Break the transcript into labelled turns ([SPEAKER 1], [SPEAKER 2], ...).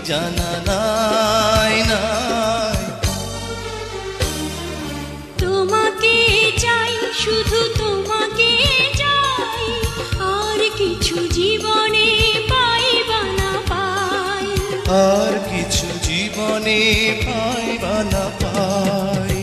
[SPEAKER 1] জানা নাই নাই।
[SPEAKER 2] তোমাকে চাই, শুধু তোমাকে চাই, আর কিছু জীবনে পাইবা না পাই,
[SPEAKER 1] আর কিছু জীবনে পাইবা না পাই।